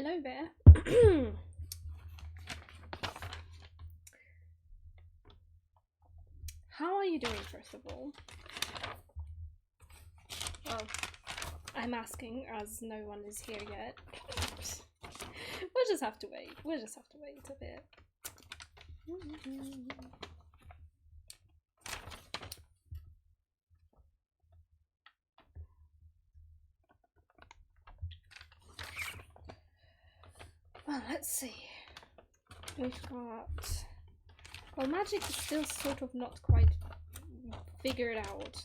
Hello there. How are you doing, first of all? Well, I'm asking as no one is here yet. We'll just have to wait. We'll just have to wait a bit. Well, let's see. We've got... Well, magic is still sort of not quite figured out.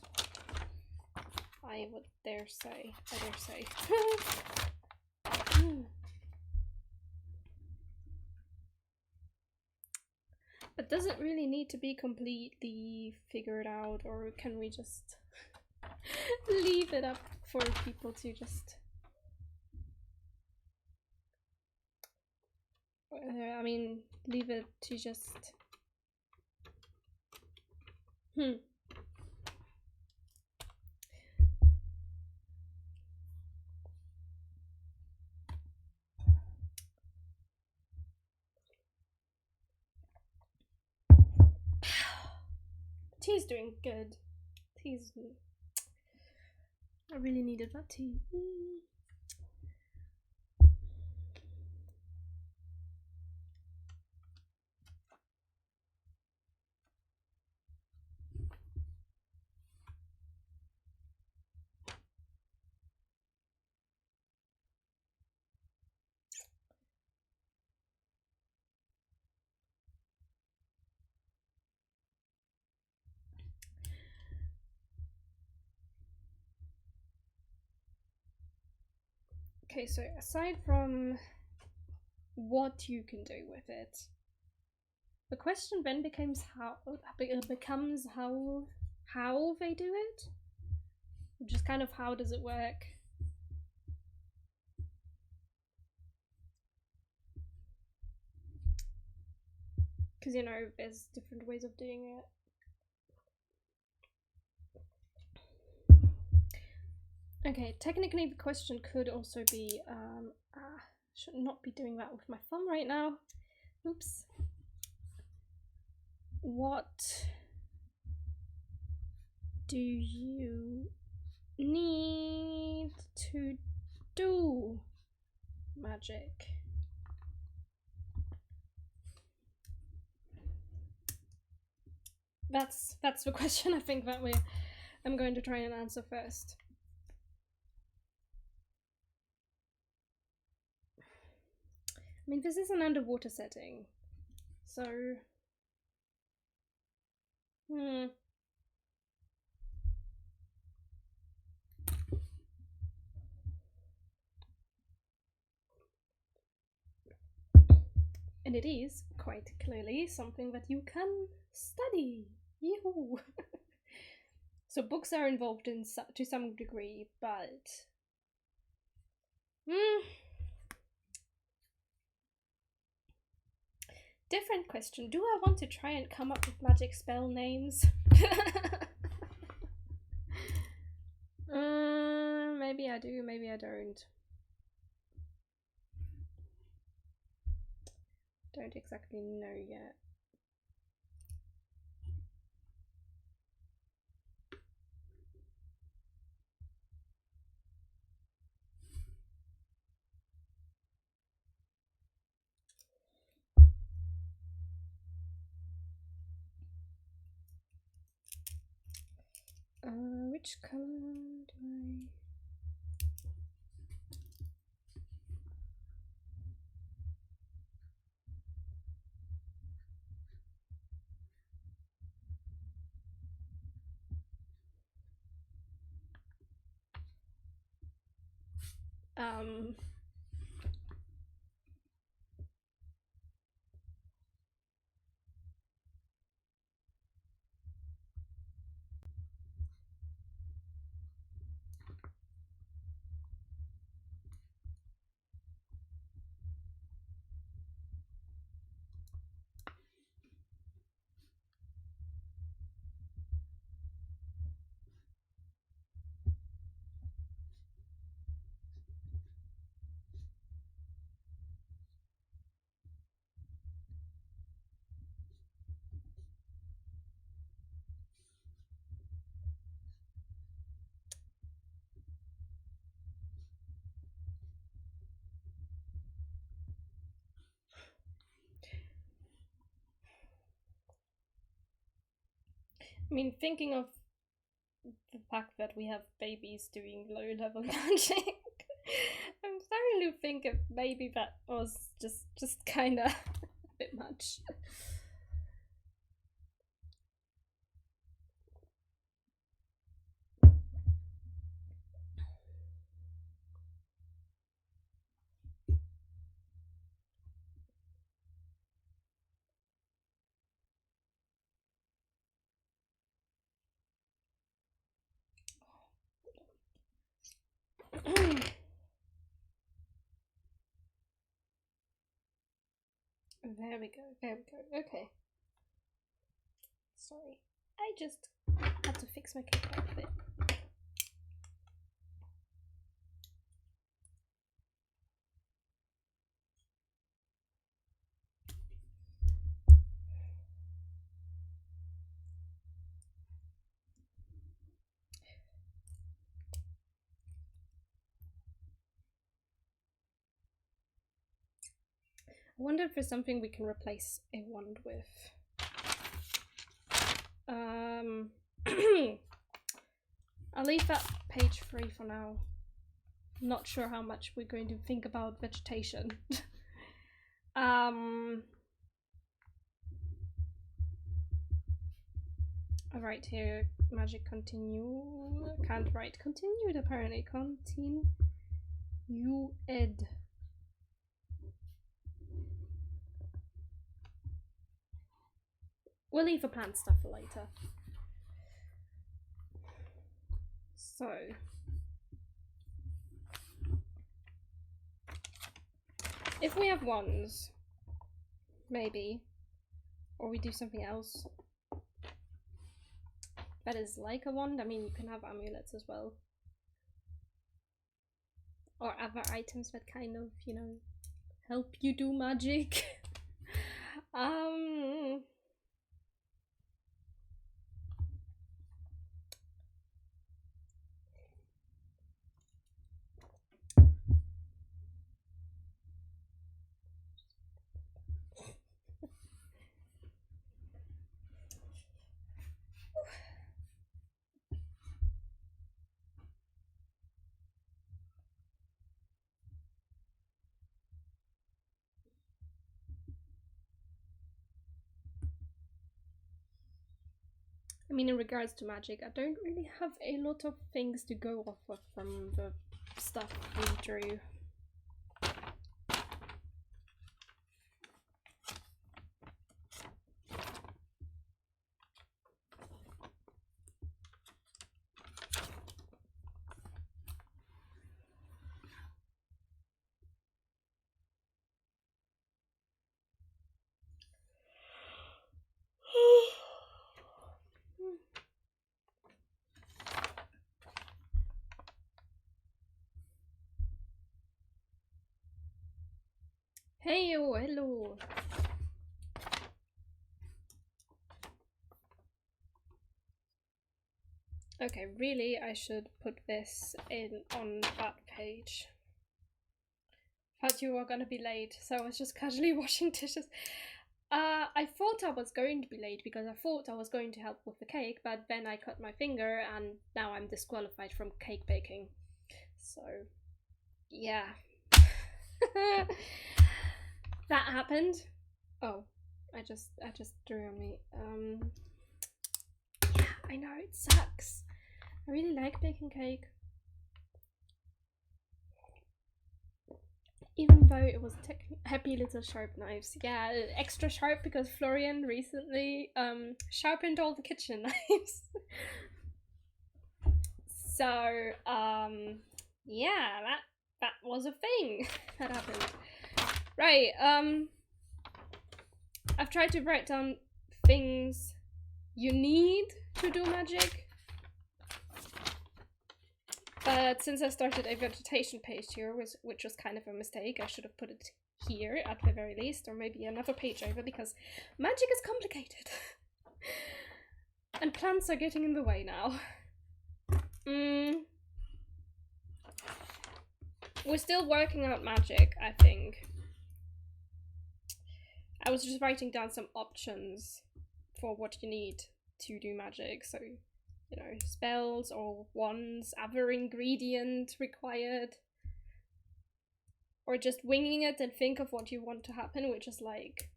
I would dare say. I dare say. But does it really need to be completely figured out, or can we just leave it up for people to just... I mean, leave it to just... Tea's doing good. Tea's... I really needed that tea. Okay, so aside from what you can do with it, the question then becomes how they do it, which is kind of how does it work. Because, you know, there's different ways of doing it. Okay, technically the question could also be, should not be doing that with my thumb right now. Oops. What do you need to do magic? That's the question I think that I'm going to try and answer first. I mean, this is an underwater setting, so... And it is, quite clearly, something that you can study. Yoo-hoo! So books are involved in to some degree, but... Different question. Do I want to try and come up with magic spell names? Maybe I do, maybe I don't. Don't exactly know yet. Which color do I... I mean, thinking of the fact that we have babies doing low-level magic, I'm starting to think if maybe that was just kind of a bit much. There we go. Okay. Sorry. I just had to fix my cake a bit. I wonder if there's something we can replace a wand with. I'll leave that page free for now. Not sure how much we're going to think about vegetation. Alright, here, magic continue. Can't write continued apparently. Continue ed. We'll leave the plant stuff for later. So, if we have wands, maybe, or we do something else that is like a wand. I mean, you can have amulets as well, or other items that kind of, you know, help you do magic. I mean, in regards to magic, I don't really have a lot of things to go off of from the stuff we drew. Hey, oh, hello. Okay, really, I should put this in on that page. Thought you were gonna be late, so I was just casually washing dishes. I thought I was going to be late because I thought I was going to help with the cake, but then I cut my finger and now I'm disqualified from cake baking. So, yeah. That happened. Oh, I just drew on me. Yeah, I know, it sucks. I really like baking cake. Even though it was happy little sharp knives. Yeah, extra sharp because Florian recently sharpened all the kitchen knives. So, yeah, that was a thing that happened. Right, I've tried to write down things you need to do magic. But since I started a vegetation page here, which was kind of a mistake, I should have put it here at the very least, or maybe another page over, because magic is complicated. And plants are getting in the way now. We're still working out magic, I think. I was just writing down some options for what you need to do magic. So, you know, spells or wands, other ingredient required. Or just winging it and think of what you want to happen, which is like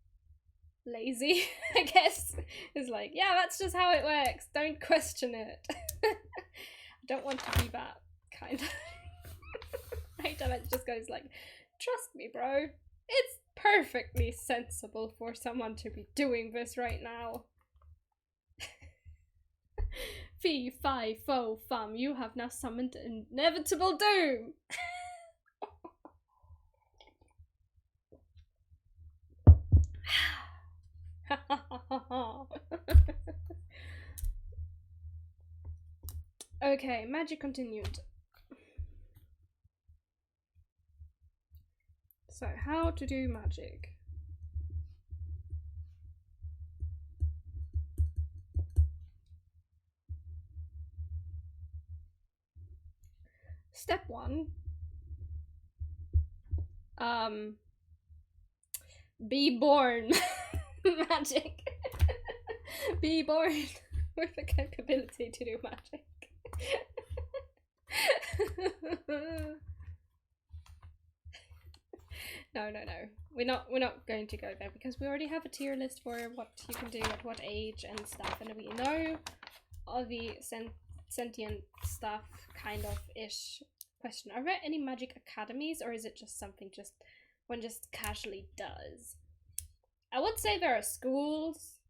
lazy, I guess. It's like, yeah, that's just how it works. Don't question it. I don't want to be that kind of item that just goes like, trust me, bro. It's perfectly sensible for someone to be doing this right now. Fee, fi, fo, fum, you have now summoned inevitable doom. Okay, magic continued. So, how to do magic? Step 1. Be born. Magic. Be born with the capability to do magic. No. We're not going to go there because we already have a tier list for what you can do at what age and stuff, and we know all the sentient stuff kind of ish. Question: are there any magic academies, or is it just something one just casually does? I would say there are schools,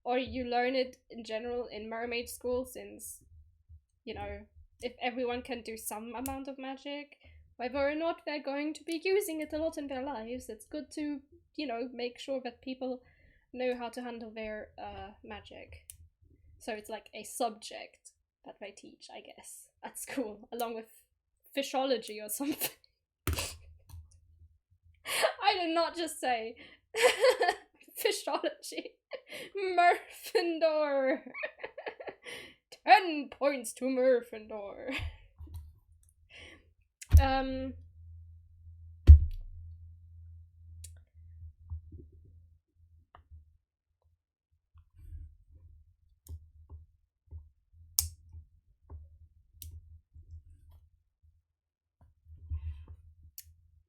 or you learn it in general in mermaid school, since, you know, if everyone can do some amount of magic, whether or not they're going to be using it a lot in their lives, it's good to, you know, make sure that people know how to handle their magic. So it's like a subject that they teach, I guess, at school, along with fishology or something. I did not just say fishology. Murfindor. 10 points to Murfindor.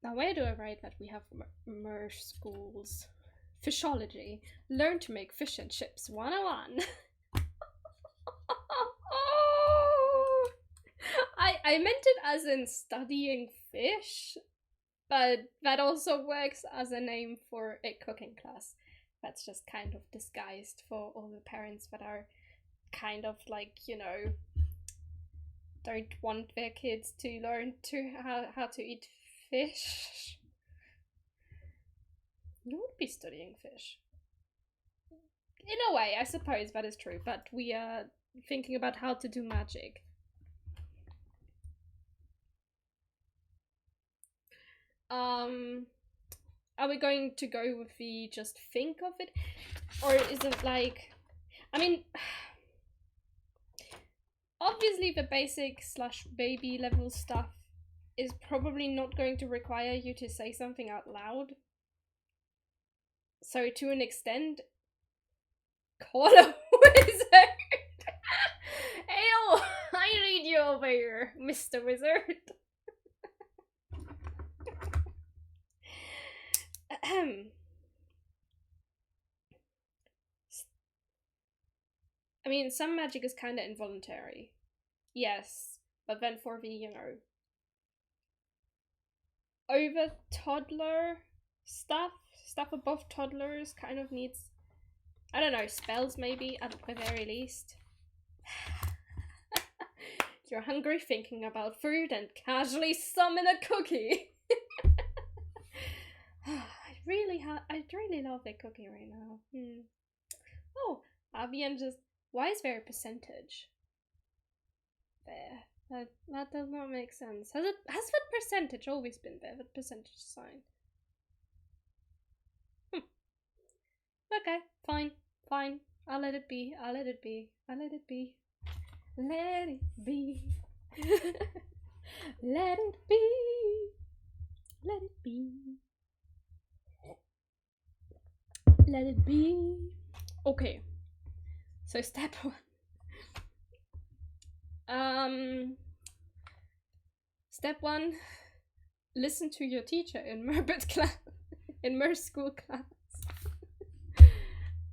Now, where do I write that we have mer schools? Fishology. Learn to make fish and chips 101. I meant it as in studying fish, but that also works as a name for a cooking class. That's just kind of disguised for all the parents that are kind of like, you know, don't want their kids to learn to how to eat fish. You would be studying fish. In a way, I suppose that is true, but we are thinking about how to do magic. Are we going to go with the just think of it? Or is it like, I mean, obviously the basic / baby level stuff is probably not going to require you to say something out loud. So to an extent, call a wizard. Ew, I need you over here, Mr. Wizard. I mean, some magic is kind of involuntary. Yes, but then for the, you know, over toddler stuff above toddlers kind of needs, I don't know, spells maybe at the very least. You're hungry, thinking about food, and casually summon a cookie. I'd really love a cookie right now. Oh, IBM just, why is there a percentage there? That does not make sense. Has that percentage always been there? That percentage sign. Okay, fine. I'll let it be. Let it be. Let it be. Let it be. Let it be. Okay. So step 1. Step 1, listen to your teacher in Merbit class, in Mer school class.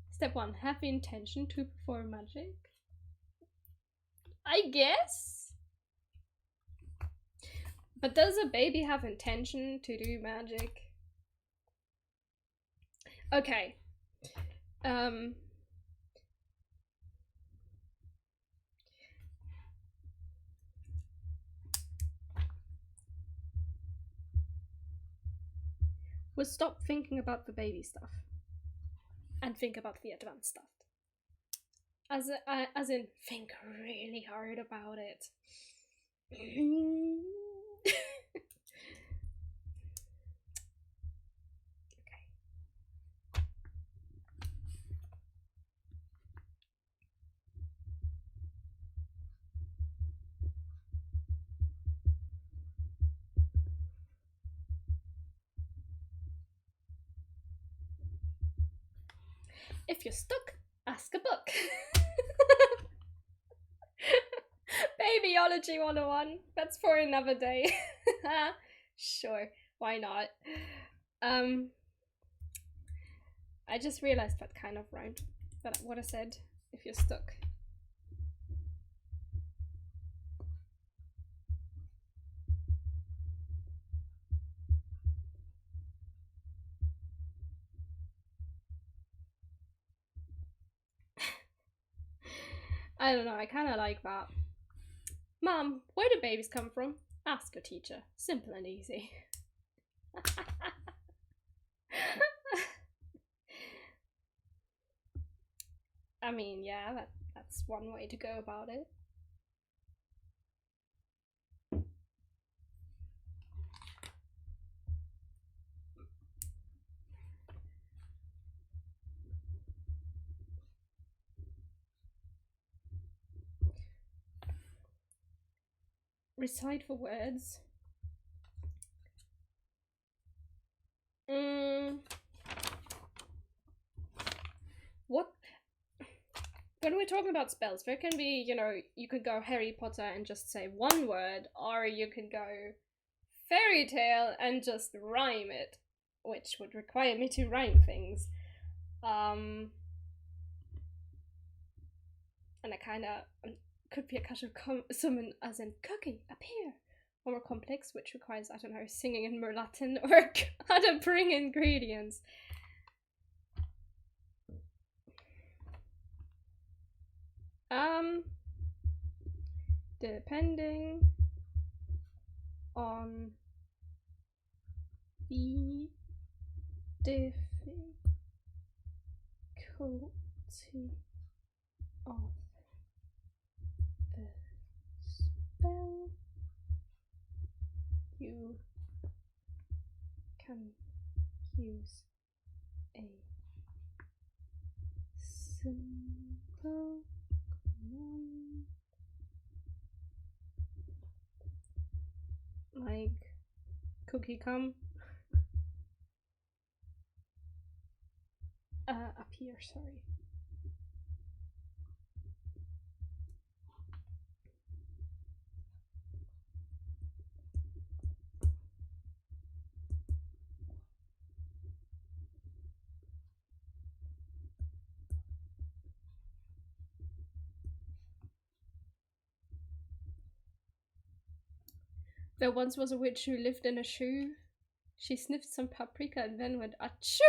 Step 1, have the intention to perform magic. I guess. But does a baby have intention to do magic? Okay. We'll stop thinking about the baby stuff and think about the advanced stuff. As in, think really hard about it. If you're stuck, ask a book. Babyology 101. That's for another day. Sure, why not? I just realized that kind of rhymed. But what I said, if you're stuck. I don't know, I kind of like that. Mom, where do babies come from? Ask your teacher. Simple and easy. I mean, yeah, that's one way to go about it. Recite the words. What? When we're talking about spells, there can be, you know, you could go Harry Potter and just say one word, or you could go fairy tale and just rhyme it, which would require me to rhyme things. And I kind of could be a kind of summon as in cookie, appear. Or more complex, which requires, I don't know, singing in more Latin or how to bring ingredients. Depending on the difficulty of the spell, you can use a simple command like cookie come appear, sorry. There once was a witch who lived in a shoe. She sniffed some paprika and then went achoo.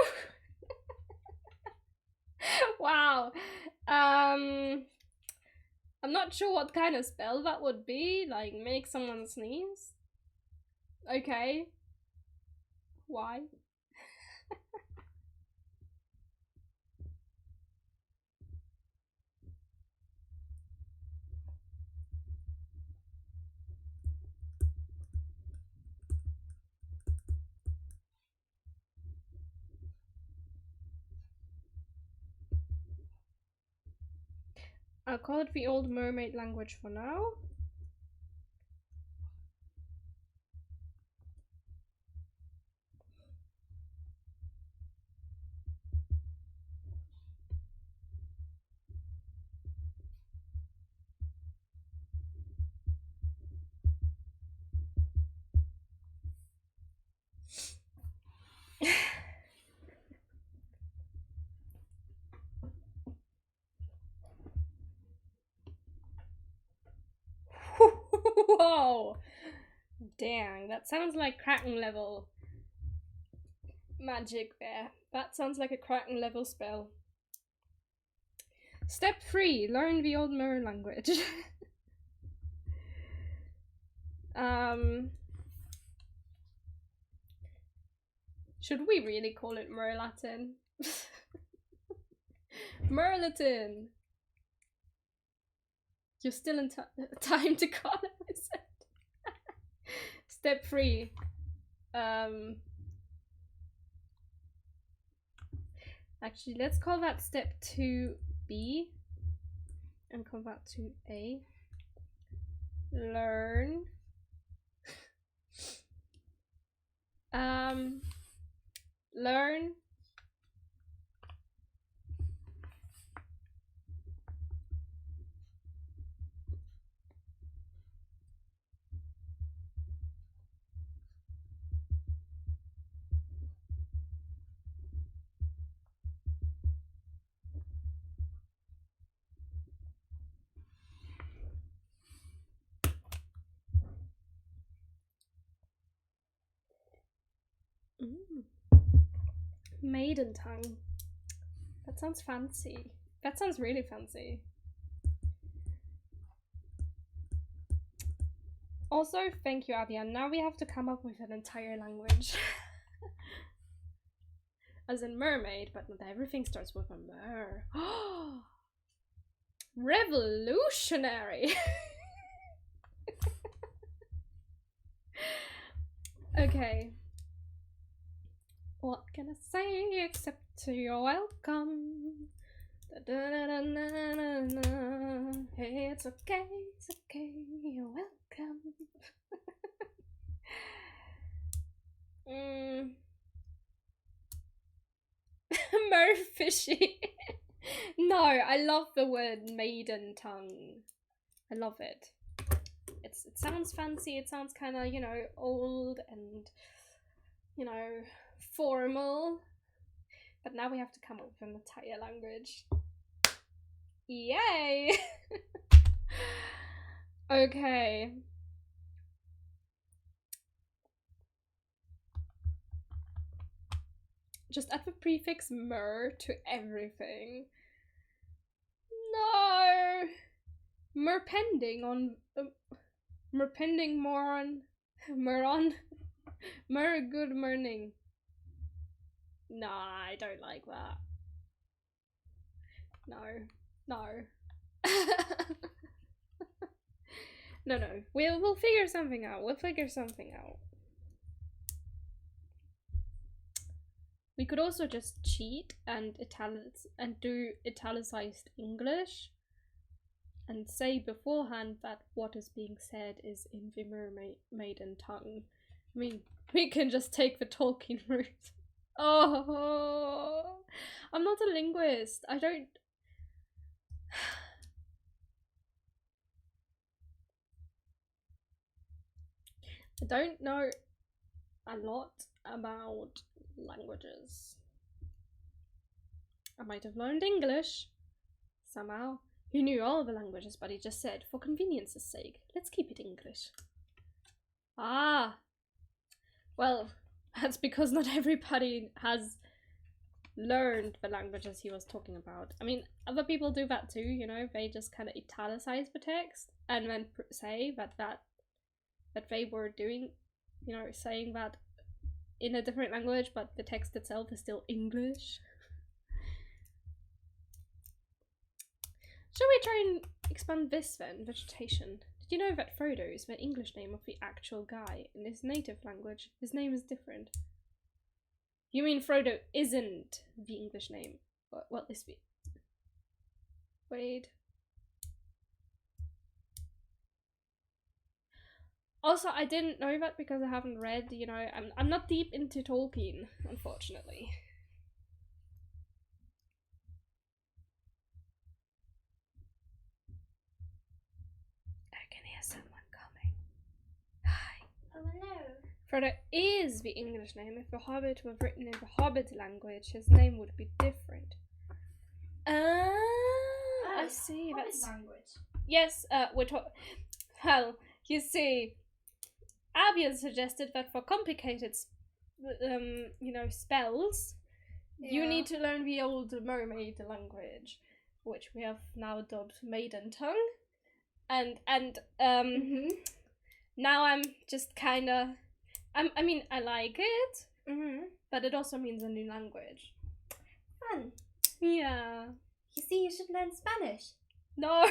Wow. I'm not sure what kind of spell that would be. Like, make someone sneeze? Okay. Why? I'll call it the old mermaid language for now. No! Dang, that sounds like Kraken level magic there. That sounds like a Kraken level spell. Step 3, learn the old Mer language. Should we really call it Mer Latin? Mer Latin! You're still in time to colonize it. Step 3. Actually, let's call that step 2B and call that 2A. Learn. Learn. Maiden tongue. That sounds fancy. That sounds really fancy. Also, thank you, Avian. Now we have to come up with an entire language. As in mermaid, but not everything starts with a mer. Revolutionary! Okay. What can I say except you're welcome? Hey, it's okay, you're welcome. Merfishy. No, I love the word maiden tongue. I love it. It sounds fancy, it sounds kind of, you know, old and, you know, formal. But now we have to come up with an entire language. Yay! Okay. Just add the prefix mer to everything. No! Merpending on... merpending moron... Meron... Mer good morning. Nah, I don't like that. No. No. No. We'll figure something out. We'll figure something out. We could also just cheat and do italicized English and say beforehand that what is being said is in the mermaiden tongue. I mean, we can just take the Tolkien route. Oh, I'm not a linguist. I don't know a lot about languages. I might have learned English somehow. He knew all the languages, but he just said, for convenience's sake, let's keep it English. Ah, well, that's because not everybody has learned the languages he was talking about. I mean, other people do that too, you know, they just kind of italicize the text and then say that they were doing, you know, saying that in a different language, but the text itself is still English. Shall we try and expand this then? Vegetation. Did you know that Frodo is the English name of the actual guy? In his native language, his name is different. You mean Frodo isn't the English name? Well, this be. Wait. Also, I didn't know that because I haven't read, you know, I'm not deep into Tolkien, unfortunately. I can hear someone coming. Hi. Oh no. Frodo is the English name. If the Hobbit were written in the Hobbit language, his name would be different. I see. Hobbit That's language. yes. We're talking. Well, You see, Albion suggested that for complicated, spells, you need to learn the old mermaid language, which we have now dubbed Maiden Tongue, and now I'm just kind of, I mean, I like it, but it also means a new language. Fun. Yeah. You see, you should learn Spanish. No.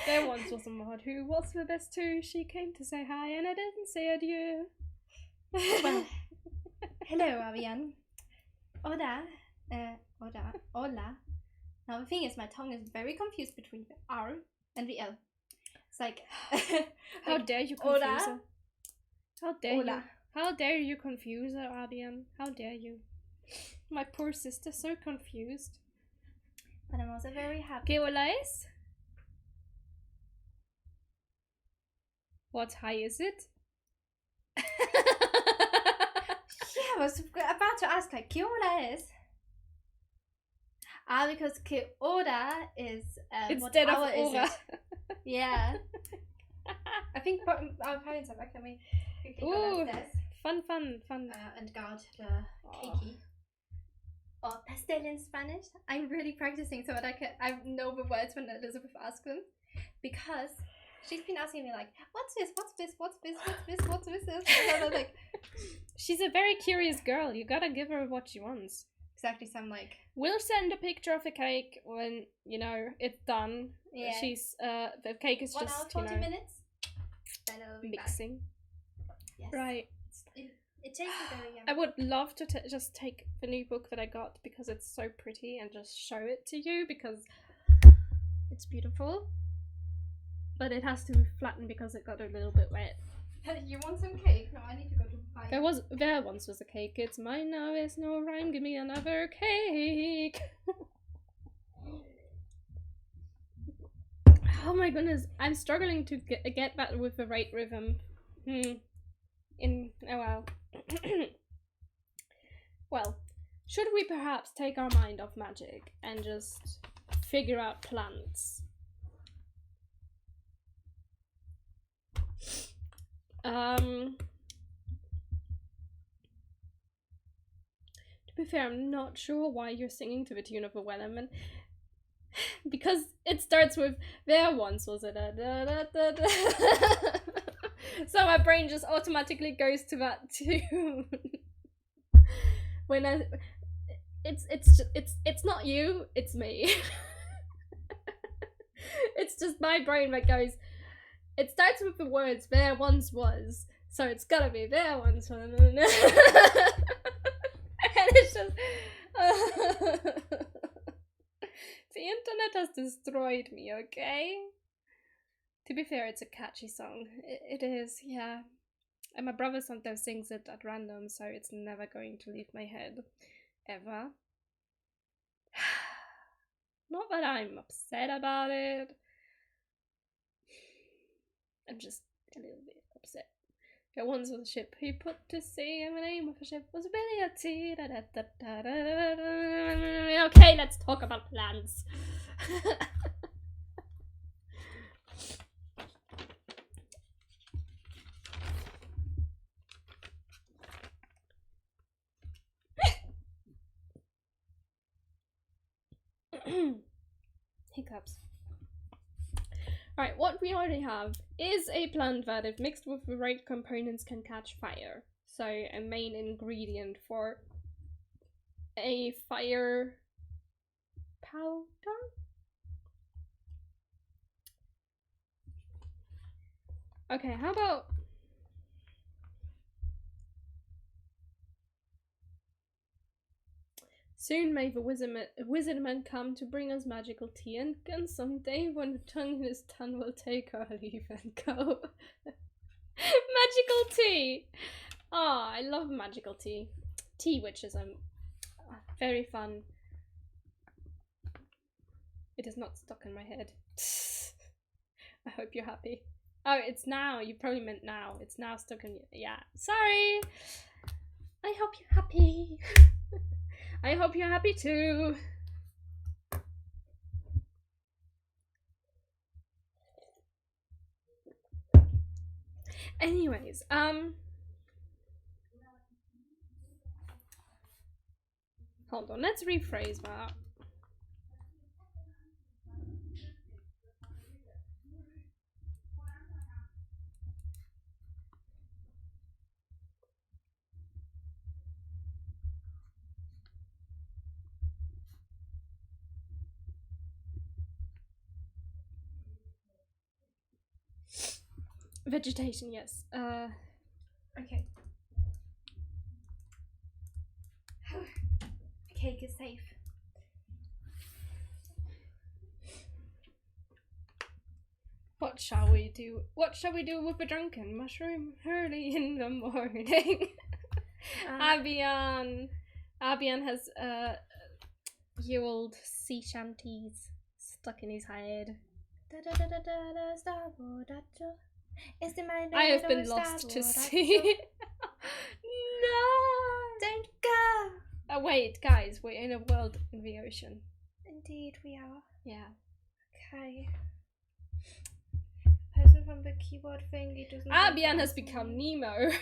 There once was a mod who was with us too. She came to say hi and I didn't say adieu. Well, hello, Avian. Hola. Hola. Now the thing is, my tongue is very confused between the R and the L. It's like, how dare you confuse hola. her? How dare Hola. you? How dare you confuse her, Avian? How dare you? My poor sister, so confused. But I'm also very happy. ¿Qué hola es? What hi is it? Yeah, I was about to ask, like, ¿qué hora es? Because ¿qué hora is instead what of hour is hora. it? Yeah. I think our parents are back. Let me quickly go downstairs. Fun. And guard the keiki. Or pastel in Spanish. I'm really practicing so that I know the words when Elizabeth asks them. Because she's been asking me like, what's this? And I was like, she's a very curious girl. You gotta give her what she wants. Exactly, so I'm like, we'll send a picture of the cake when, it's done. Yeah. She's, the cake is 1 just, hour, 40 minutes. Then it'll be mixing. Yes. Right. It tastes very yummy. I would love to just take the new book that I got because it's so pretty and just show it to you because it's beautiful. But it has to be flattened because it got a little bit wet. You want some cake? No, I need to go to buy it. There once was a cake. It's mine now, there's no rhyme. Give me another cake. Oh my goodness, I'm struggling to get that with the right rhythm. Well, should we perhaps take our mind off magic and just figure out plants? To be fair, I'm not sure why you're singing to the tune of the Wellerman. Because it starts with there once was a da da da da da. So my brain just automatically goes to that tune. When it's not you, it's me. It's just my brain that goes. It starts with the words "there once was," so it's gotta be "there once was," and it's just. The internet has destroyed me, okay? To be fair, it's a catchy song. It is, yeah. And my brother sometimes sings it at random, so it's never going to leave my head. Ever. Not that I'm upset about it. I'm just a little bit upset. There once was a ship he put to sea, and the name of the ship was Billy T. Okay, let's talk about plants. Hiccups. Alright, what we already have is a plant that, if mixed with the right components, can catch fire. So, a main ingredient for a fire powder? Okay, how about... Soon may the wizardman come to bring us magical tea, and someday when the tongue is done, we'll take our leave and go. Magical tea! Ah, I love magical tea. Tea witches are very fun. It is not stuck in my head. I hope you're happy. Oh, it's now. You probably meant now. It's now stuck in you. Yeah, sorry. I hope you're happy. I hope you're happy too. Anyways, hold on, let's rephrase that. Vegetation, yes. Okay. Cake is safe. What shall we do? What shall we do with a drunken mushroom early in the morning? Abian has year old sea shanties stuck in his head. I have been lost to sea. No! Don't go! Oh wait, guys, we're in a world in the ocean. Indeed we are. Yeah. Okay. Person from the keyboard thing, it doesn't. Abian has become Nemo.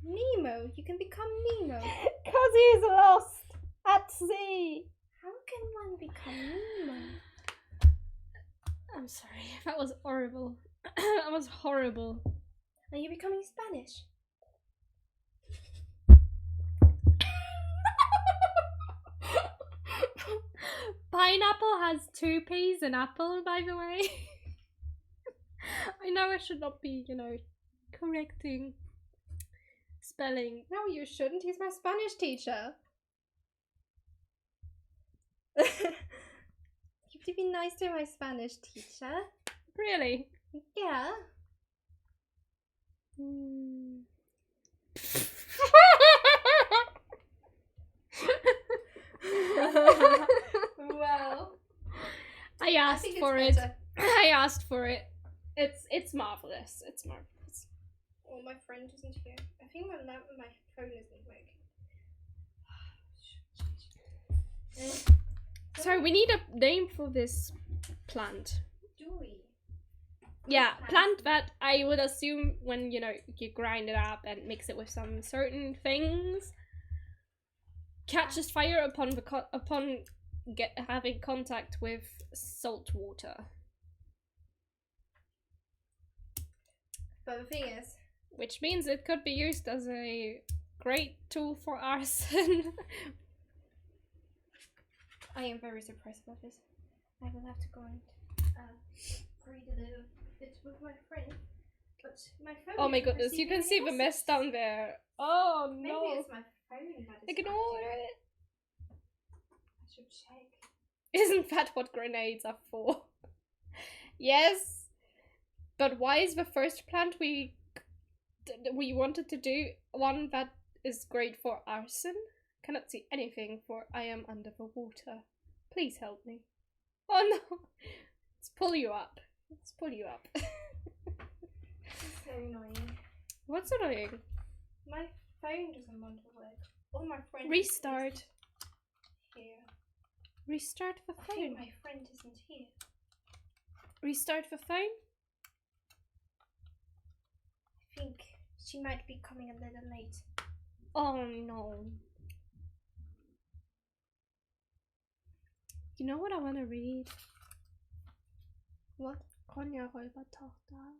Nemo? You can become Nemo? Because he's lost at sea. How can one become Nemo? I'm sorry, that was horrible. That was horrible. Are you becoming Spanish? Pineapple has two P's in apple, by the way. I know I should not be, correcting spelling. No, you shouldn't. He's my Spanish teacher. You have to be nice to my Spanish teacher. Really? Yeah. Well, I asked for it. I asked for it. It's marvelous. It's marvelous. Oh, my friend isn't here. I think my phone isn't working. So we need a name for this plant. Do we? Yeah, plant that I would assume when you grind it up and mix it with some certain things, catches fire upon having contact with salt water. But the thing is, which means it could be used as a great tool for arson. I am very surprised about this. I will have to go and read a little bit with my friend. But my phone. Oh my goodness, you can see the mess down there. Oh no. Maybe it's my phone that is. Ignore it. I should check. Isn't that what grenades are for? Yes. But why is the first plant we wanted to do one that is great for arson? Cannot see anything, for I am under the water. Please help me. Oh no! Let's pull you up. Let's pull you up. It's so annoying. What's annoying? My phone doesn't want to work. Oh, my friend. Restart. Here. Restart the I phone. think my friend isn't here. Restart the phone? I think she might be coming a little late. Oh no. You know what I want to read? What? Konja Räubertochter.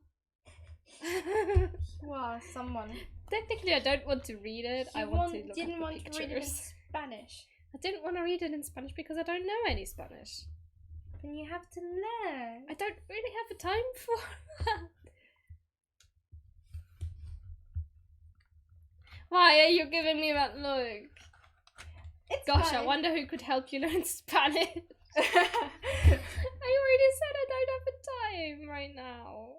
Wow, someone. Technically, I don't want to read it. I want to look at the didn't want pictures. to read it in Spanish. I didn't want to read it in Spanish because I don't know any Spanish. Then you have to learn. I don't really have the time for that. Why are you giving me that look? It's Gosh, fine. I wonder who could help you learn Spanish. I already said I don't have the time right now.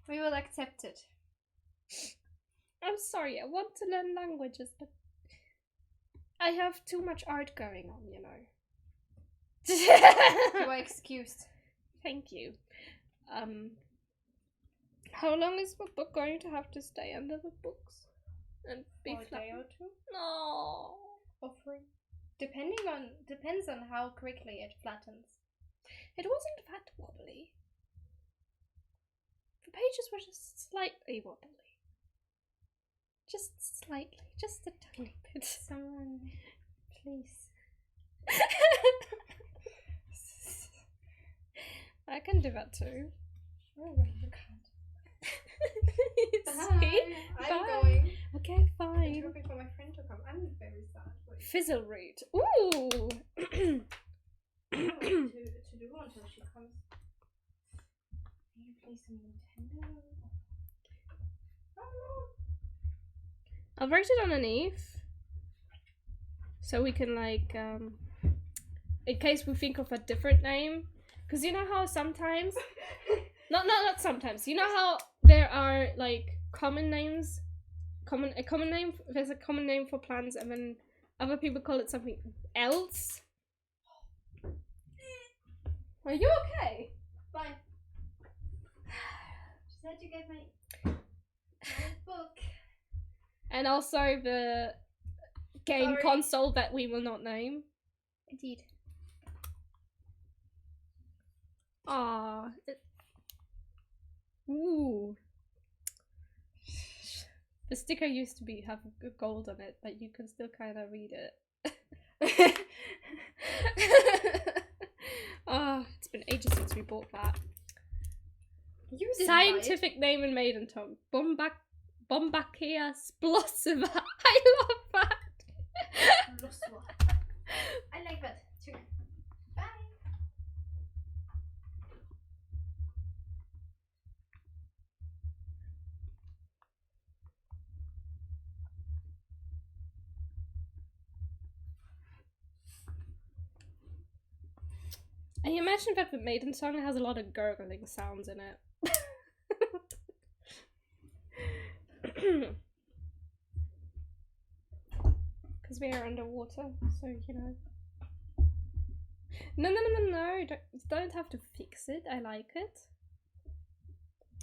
We will accept it. I'm sorry, I want to learn languages, but I have too much art going on, You are excused. Thank you. How long is the book going to have to stay under the books? And be For a day or two? No. Or three? Depends on how quickly it flattens. It wasn't that wobbly. The pages were just slightly wobbly. Just slightly, just a tiny bit. Someone, please. I can do that too. Oh wait, you can't. See? I'm Bye. going. Okay, I'm fine. hoping for my friend to come. I'm very sad. Wait. Fizzle root. Ooh. To do until she comes. Can you play some Nintendo? Oh. I'll write it underneath so we can like in case we think of a different name, because you know how sometimes not sometimes, you know how there are like common names, there's a common name for plants and then other people call it something else. Are you okay? Fine. Just had to get my book. And also the game Sorry. console that we will not name. Indeed. Ah. Ooh. The sticker used to have gold on it, but you can still kind of read it. Ah, it's been ages since we bought that. You did Scientific name in maiden tongue. Bombachia splosiva. I love that. I like that too. Bye. I imagine that the maiden song has a lot of gurgling sounds in it. Because we are underwater, so you know. No, don't have to fix it. I like it.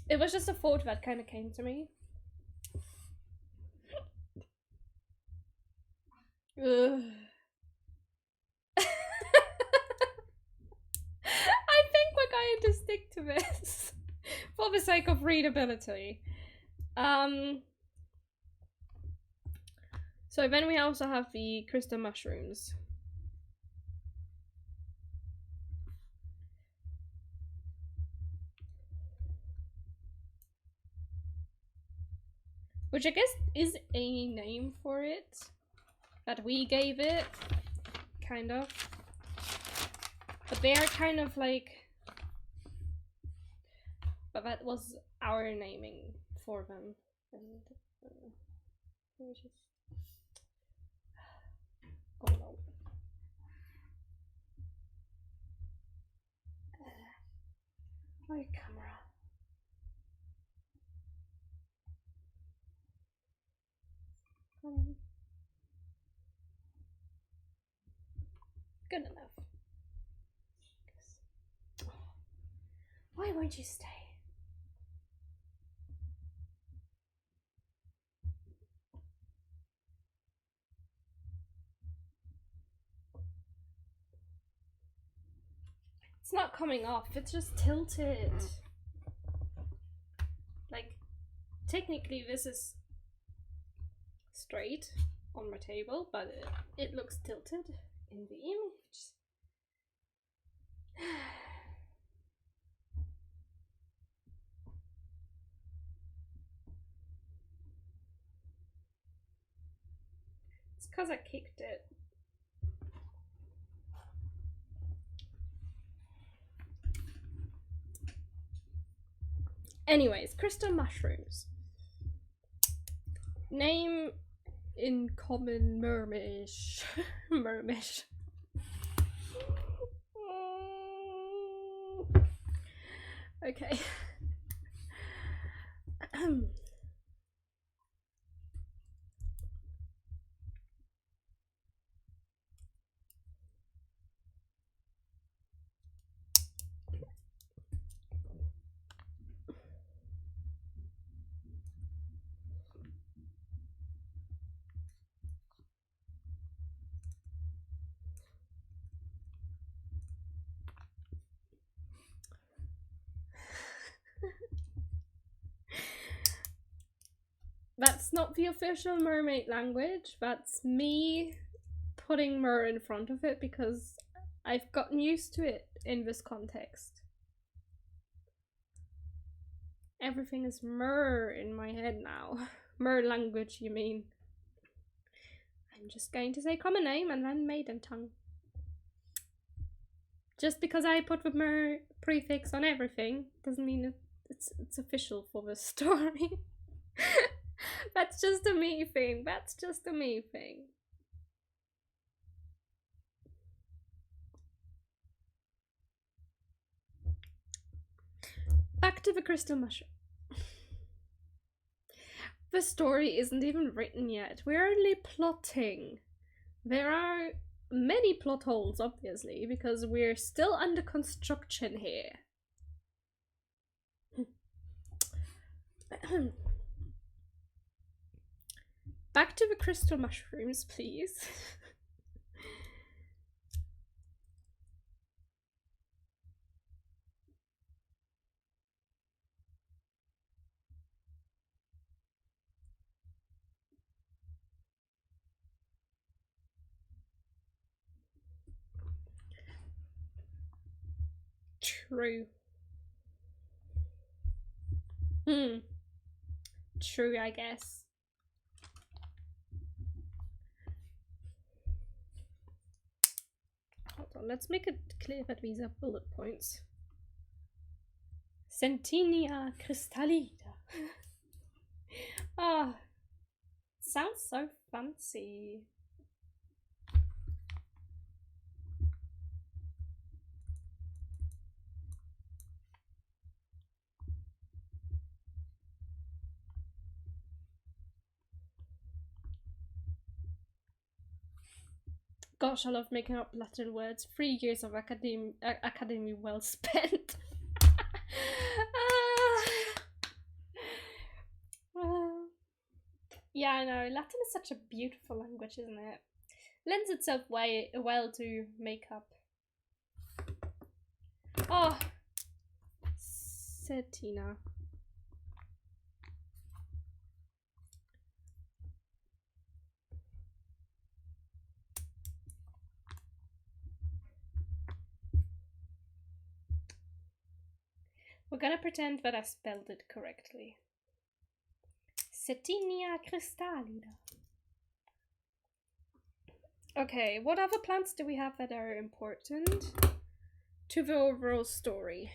It was just a thought that kind of came to me. Ugh. I think we're going to stick to this for the sake of readability. So then we also have the crystal mushrooms. Which I guess is a name for it. That we gave it. Kind of. But they are kind of like... But that was our naming for them. And let me just... Oh no. My camera. Good enough. Why won't you stay? It's not coming off, it's just tilted. Like, technically this is straight on my table, but it looks tilted in the image. It's because I kicked it. Anyways, crystal mushrooms. Name in common Mermish. Mermish. Okay. That's not the official mermaid language. That's me putting mer in front of it because I've gotten used to it in this context. Everything is mer in my head now. Mer language, you mean? I'm just going to say common name and then maiden tongue. Just because I put the mer prefix on everything doesn't mean it's official for the story. That's just a me thing. That's just a me thing. Back to the crystal mushroom. The story isn't even written yet. We're only plotting. There are many plot holes, obviously, because we're still under construction here. Back to the crystal mushrooms, please. True. True, I guess. Hold on, let's make it clear that these are bullet points. Centenia crystallida. Ah, sounds so fancy. Gosh, I love making up Latin words. 3 years of academy well spent. Yeah, I know. Latin is such a beautiful language, isn't it? Lends itself well to makeup. Oh, Cetina. We're gonna pretend that I spelled it correctly. Cetinia crystallida. Okay, what other plants do we have that are important to the overall story?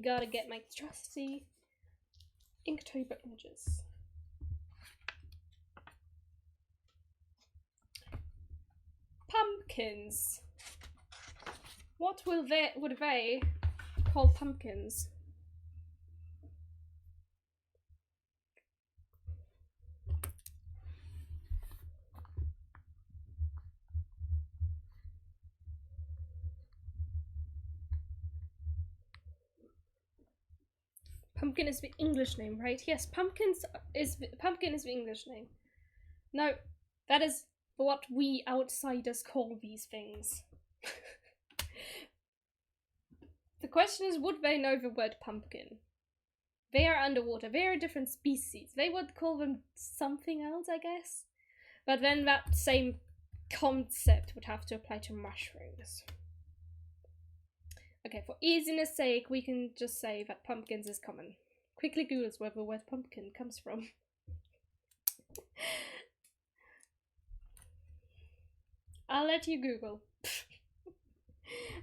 Gotta get my trusty Inktober images. Pumpkins. What would they call pumpkins? Pumpkin is the English name, right? Yes, pumpkin is the English name. No, that is what we outsiders call these things. The question is, would they know the word pumpkin? They are underwater. They are a different species. They would call them something else, I guess. But then that same concept would have to apply to mushrooms. Okay, for easiness sake, we can just say that pumpkins is common. Quickly Googles where the word pumpkin comes from. I'll let you Google.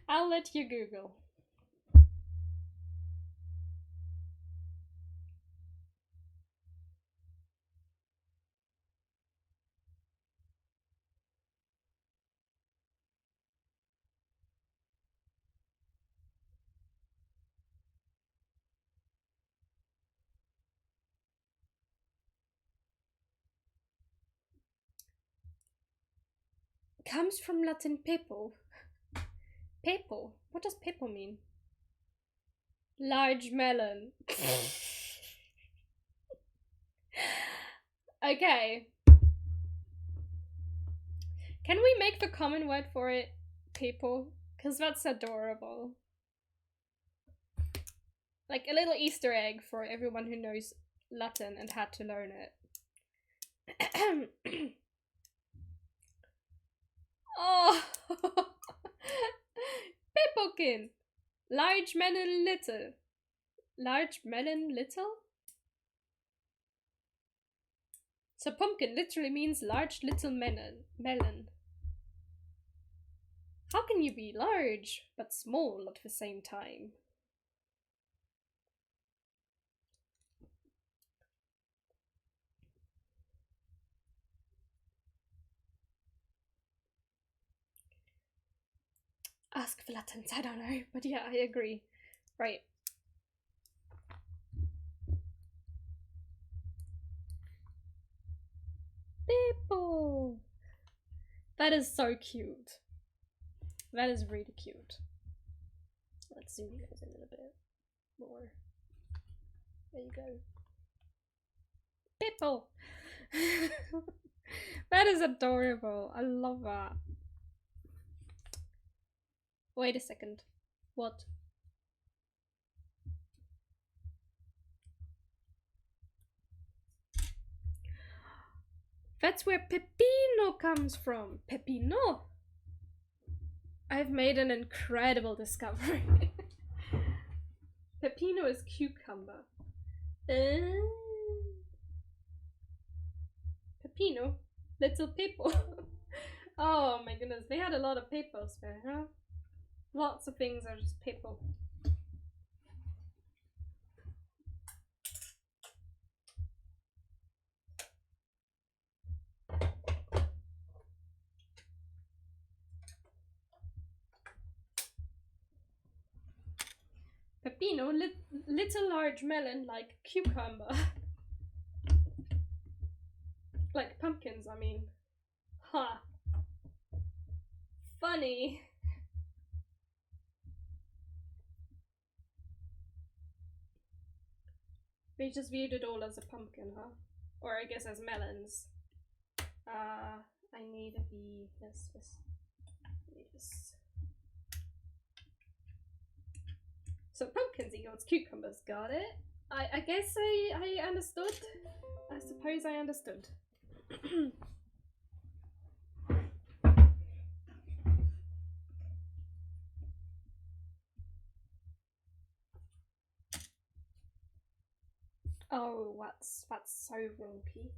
I'll let you Google. Comes from Latin pepo. Pepo? What does pepo mean? Large melon. Okay. Can we make the common word for it, people? Because that's adorable. Like a little Easter egg for everyone who knows Latin and had to learn it. Oh! Pippokin! Large melon little. Large melon little? So pumpkin literally means large little melon. How can you be large but small at the same time? Ask the Latins, I don't know, but yeah, I agree. Right. People! That is so cute. That is really cute. Let's zoom you guys in a little bit more. There you go. People! That is adorable. I love that. Wait a second. What? That's where pepino comes from. Pepino. I've made an incredible discovery. Pepino is cucumber. Pepino? Little people. Oh my goodness, they had a lot of peoples there, huh? Lots of things are just people. Pepino, little large melon like cucumber. Like pumpkins, I mean. Ha. Huh. Funny. We just viewed it all as a pumpkin, huh? Or I guess as melons. I need this. So pumpkins equals cucumbers, got it? I guess I understood. I suppose I understood. Oh, that's so wonky.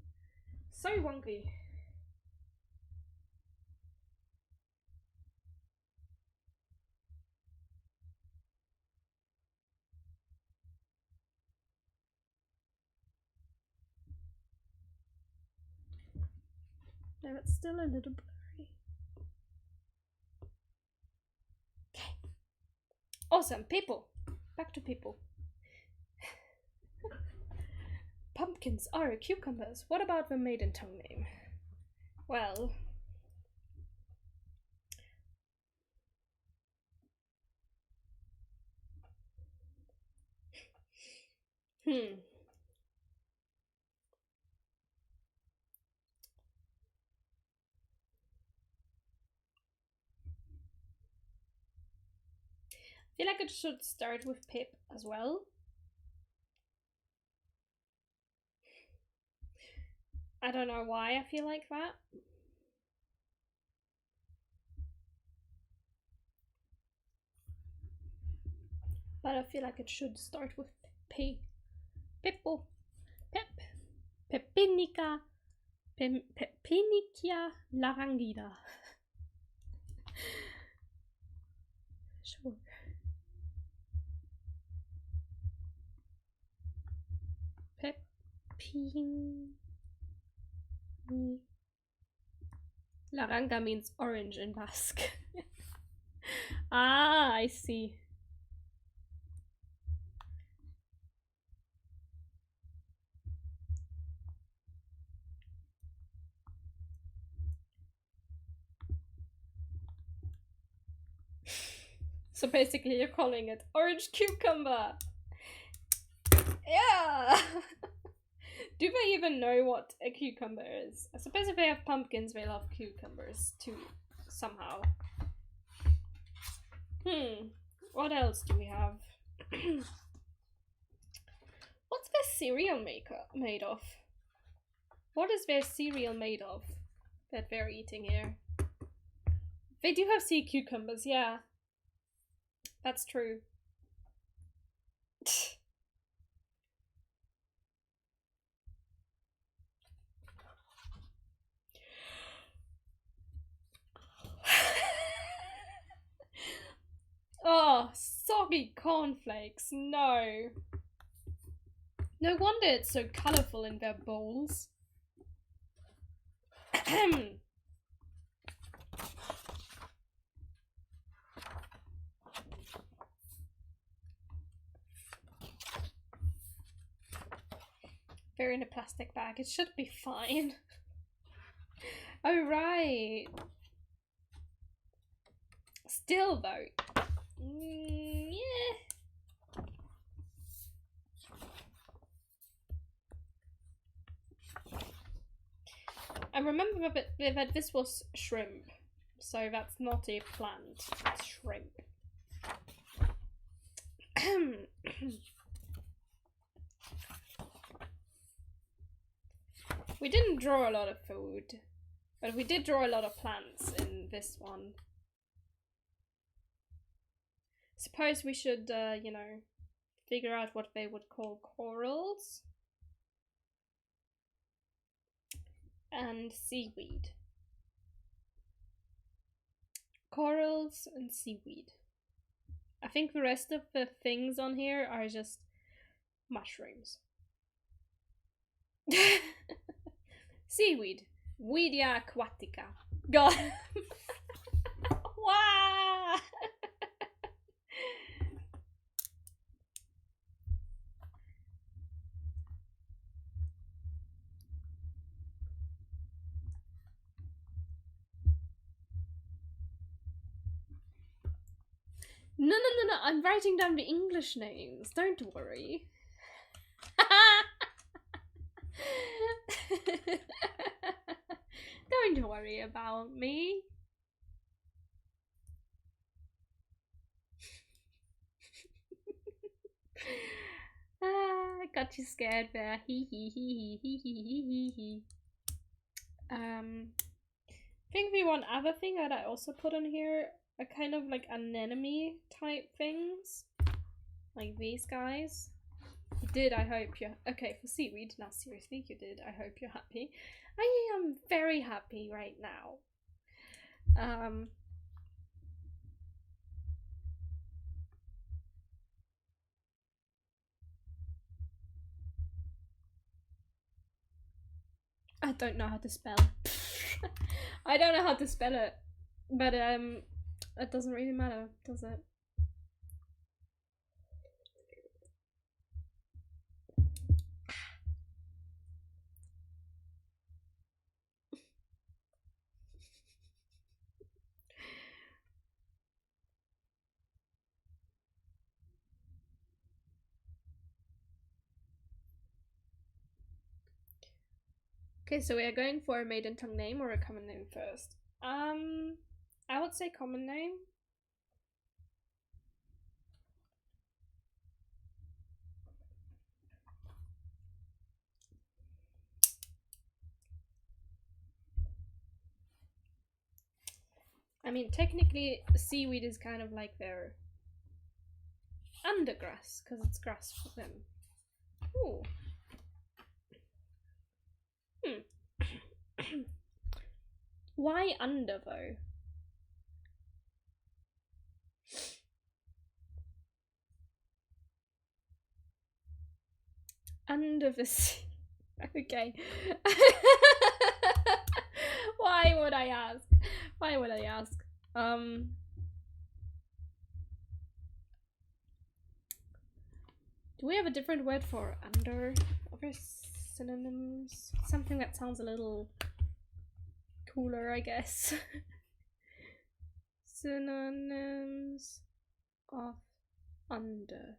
So wonky. No, it's still a little blurry. Okay. Awesome, people. Back to people. Pumpkins are cucumbers. What about the maiden tongue name? Well, I feel like it should start with Pip as well. I don't know why I feel like that. But I feel like it should start with P. Pippo. Pep. Pepinica. Pepinicia larangida. Sure. Pepin. Laranga means orange in Basque. Ah, I see. So basically you're calling it orange cucumber. Yeah! Do they even know what a cucumber is? I suppose if they have pumpkins, they love cucumbers too, somehow. What else do we have? What's their cereal made of? What is their cereal made of that they're eating here? They do have sea cucumbers, yeah. That's true. Oh, soggy cornflakes, no. No wonder it's so colourful in their bowls. They're in a plastic bag, it should be fine. Oh, right. Still, though. Yeah. I remember that this was shrimp, so that's not a plant, it's shrimp. We didn't draw a lot of food, but we did draw a lot of plants in this one. Suppose we should, you know, figure out what they would call corals. And seaweed. Corals and seaweed. I think the rest of the things on here are just mushrooms. Seaweed. Weedia aquatica. God. Wow. No, I'm writing down the English names, don't worry. Don't worry about me. I got you scared there. Hee hee hee hee hee hee hee hee. I think the one other thing that I also put on here are kind of like anemone type things. Like these guys. You did, I hope you're okay for seaweed. Now seriously, you did. I hope you're happy. I am very happy right now. I don't know how to spell. I don't know how to spell it. But it doesn't really matter, does it? Okay, so we are going for a maiden tongue name or a common name first? I would say common name. I mean, technically, seaweed is kind of like their undergrass, because it's grass for them. Ooh. Why under, though? Under the sea. Okay. Why would I ask? Why would I ask? Do we have a different word for under? Other synonyms? Something that sounds a little cooler, I guess. Synonyms of under.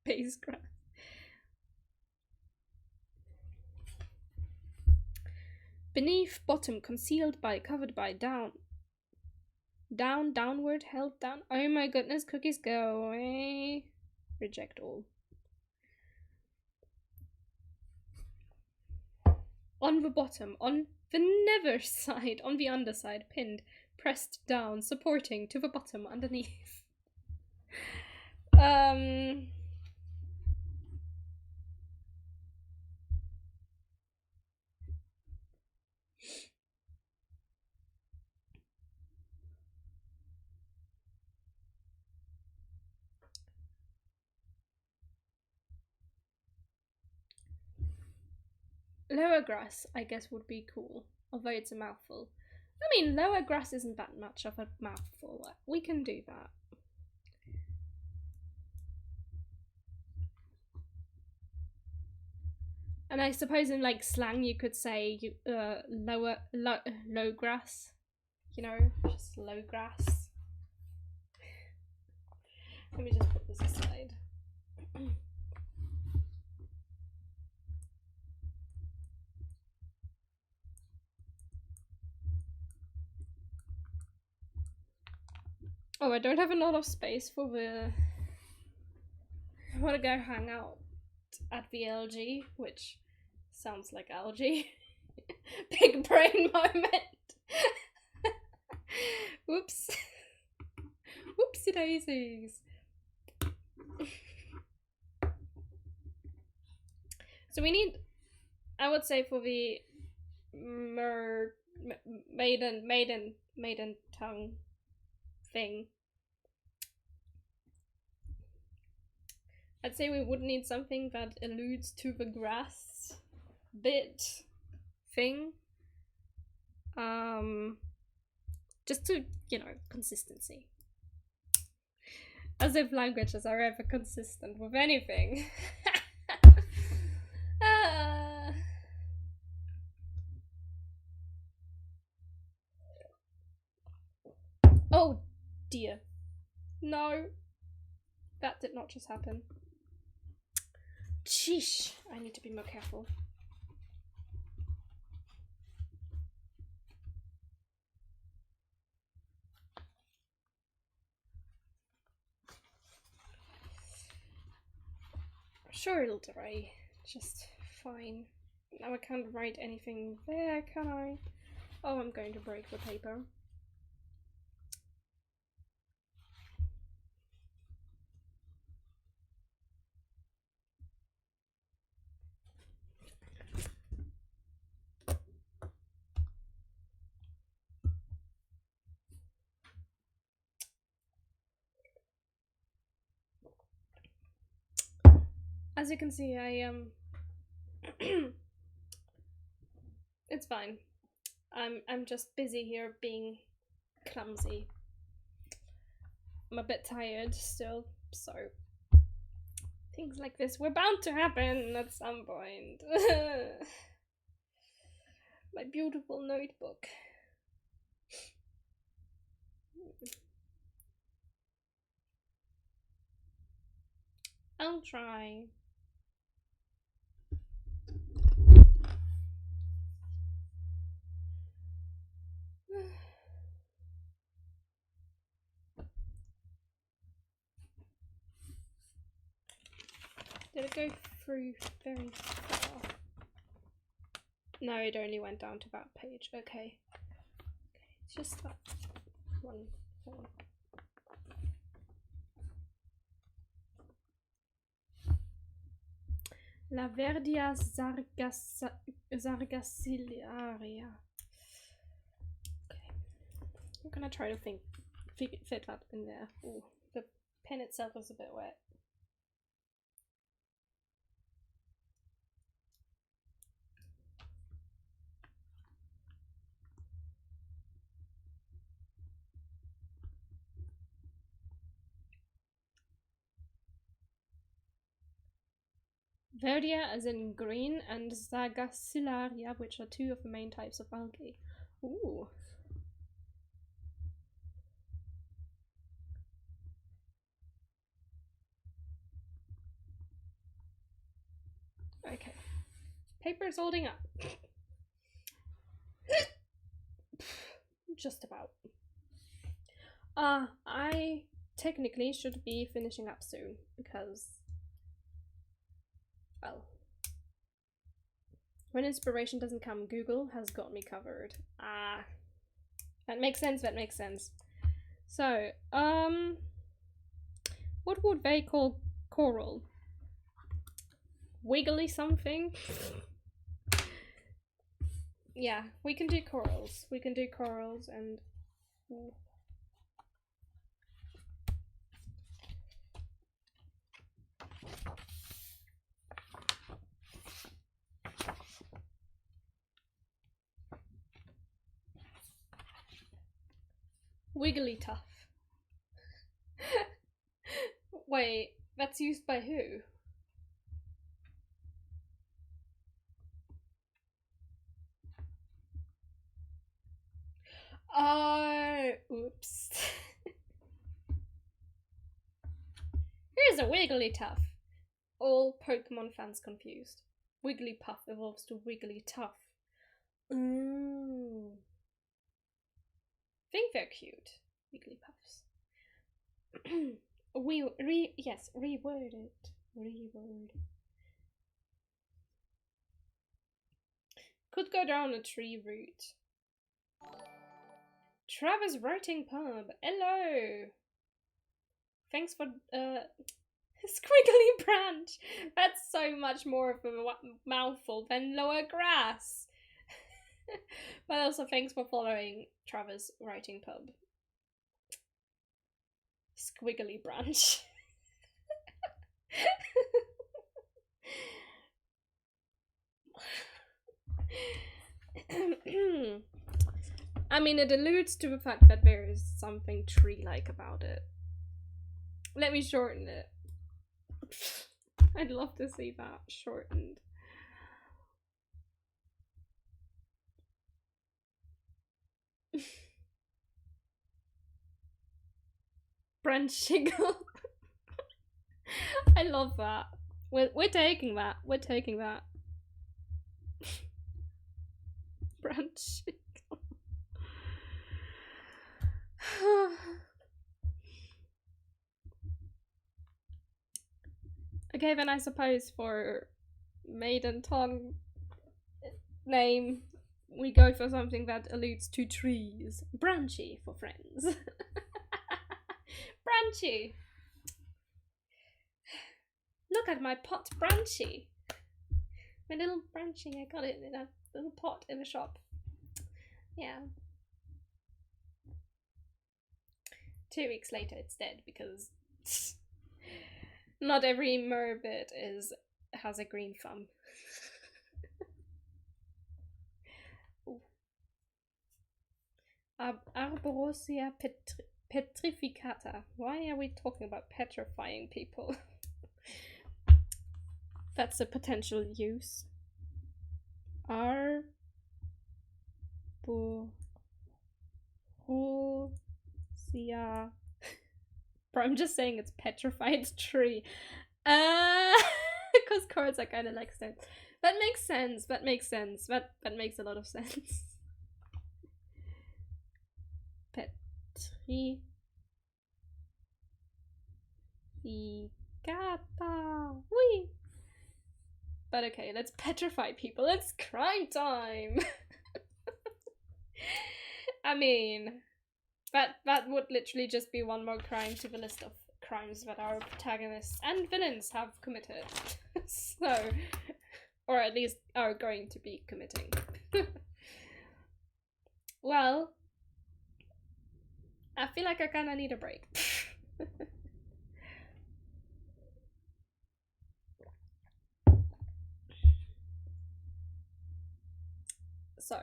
Base grass. Beneath, bottom, concealed by, covered by, down. Down, downward, held down. Oh my goodness, cookies go away. Reject all. On the bottom, on the never side, on the underside, pinned, pressed down, supporting to the bottom, underneath. Lower grass, I guess, would be cool, although it's a mouthful. I mean, lower grass isn't that much of a mouthful. We can do that. And I suppose in like slang you could say low grass, you know, just low grass. Let me just put this aside. Oh, I don't have a lot of space for the... I want to go hang out at the LG, which sounds like algae. Big brain moment. Whoops. Whoopsie daisies. So we need, I would say, for the maiden tongue thing, I'd say we would need something that alludes to the grass bit thing. Just to, you know, consistency. As if languages are ever consistent with anything. Oh dear. No. That did not just happen. Sheesh. I need to be more careful. Sure, it'll dry. Just fine. Now I can't write anything there, can I? Oh, I'm going to break the paper. As you can see, it's fine. I'm just busy here being clumsy. I'm a bit tired still, so things like this were bound to happen at some point. My beautiful notebook. I'll try. Did it go through very far? No, it only went down to that page. Okay. It's just that one thing. La Verdia Sargassilaria. Okay. I'm gonna try to fit that in there. Ooh, the pen itself is a bit wet. Verdia as in green, and Sargassilaria, which are two of the main types of algae. Ooh. Okay. Paper's holding up. Just about. I technically should be finishing up soon because, well, when inspiration doesn't come, Google has got me covered. That makes sense, that makes sense. So, what would they call coral? Wiggly something? Yeah, we can do corals. We can do corals and... Ooh. Wiggly tough. Wait, that's used by who? Oh, oops. Here's a Wigglytuff. All Pokemon fans confused. Wigglypuff evolves to Wigglytuff. Ooh. Think they're cute, Wigglypuffs. Yes, reword it. Reword. Could go down a tree route. Travis writing pub. Hello. Thanks for squiggly branch. That's so much more of a mouthful than lower grass. But also thanks for following Travis writing pub. Squiggly branch. I mean, it alludes to the fact that there is something tree-like about it. Let me shorten it. I'd love to see that shortened. Branching. I love that. We're taking that. We're taking that. Branching. Okay, then I suppose for maiden tongue name, we go for something that alludes to trees. Branchy for friends. Branchy. Look at my pot, Branchy. My little Branchy, I got it in a little pot in a shop. Yeah. 2 weeks later it's dead because not every Merbit has a green thumb. Arborosia petrificata. Why are we talking about petrifying people? That's a potential use. Arborosia. Bro, I'm just saying it's petrified tree. Because cards are kind of like stones. That makes sense. That makes sense. That makes a lot of sense. Petrificata. Whee! But okay, let's petrify people. It's crime time. I mean, that would literally just be one more crime to the list of crimes that our protagonists and villains have committed. So, or at least are going to be committing. Well, I feel like I kind of need a break. So,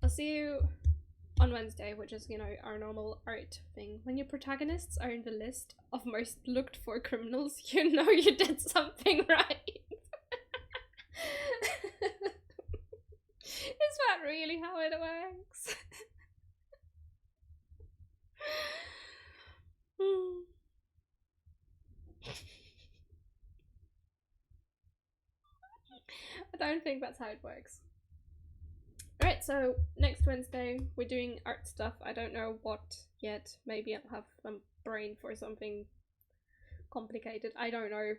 I'll see you on Wednesday, which is, you know, our normal art thing. When your protagonists are in the list of most looked for criminals, you know you did something right. Is that really how it works? don't think that's how it works. Alright, so next Wednesday we're doing art stuff. I don't know what yet. Maybe I'll have a brain for something complicated. I don't know.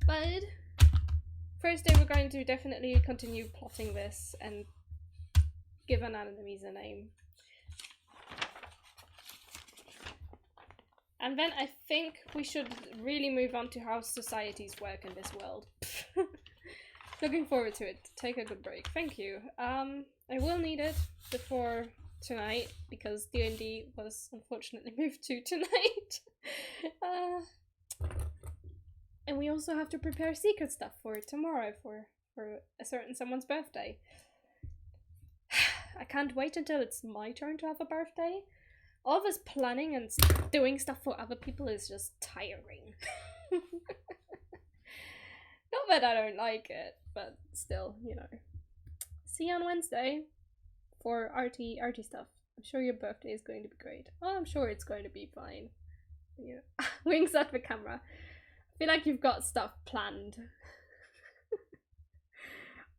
But Thursday we're going to definitely continue plotting this and give an enemies a name. And then I think we should really move on to how societies work in this world. Looking forward to it. Take a good break. Thank you. I will need it before tonight because D&D was unfortunately moved to tonight. And we also have to prepare secret stuff for tomorrow for a certain someone's birthday. I can't wait until it's my turn to have a birthday. All this planning and doing stuff for other people is just tiring. Not that I don't like it, but still, you know. See you on Wednesday for arty stuff. I'm sure your birthday is going to be great. Oh, I'm sure it's going to be fine. Yeah. Wings at the camera. I feel like you've got stuff planned.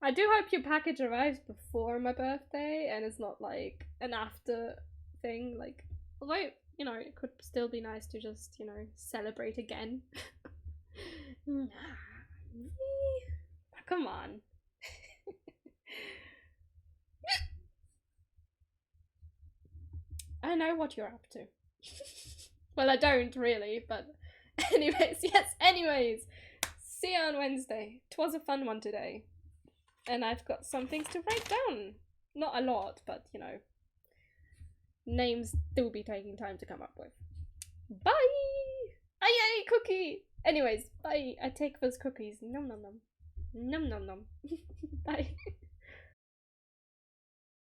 I do hope your package arrives before my birthday and it's not like an after thing. Like, although, you know, it could still be nice to just, you know, celebrate again. Come on. I know what you're up to. Well, I don't really, but anyways, yes, anyways. See you on Wednesday. It was a fun one today. And I've got some things to write down. Not a lot, but, you know, names do be taking time to come up with. Bye! Aye, cookie! Anyways, bye. I take those cookies. Nom nom nom. Nom nom nom. Bye.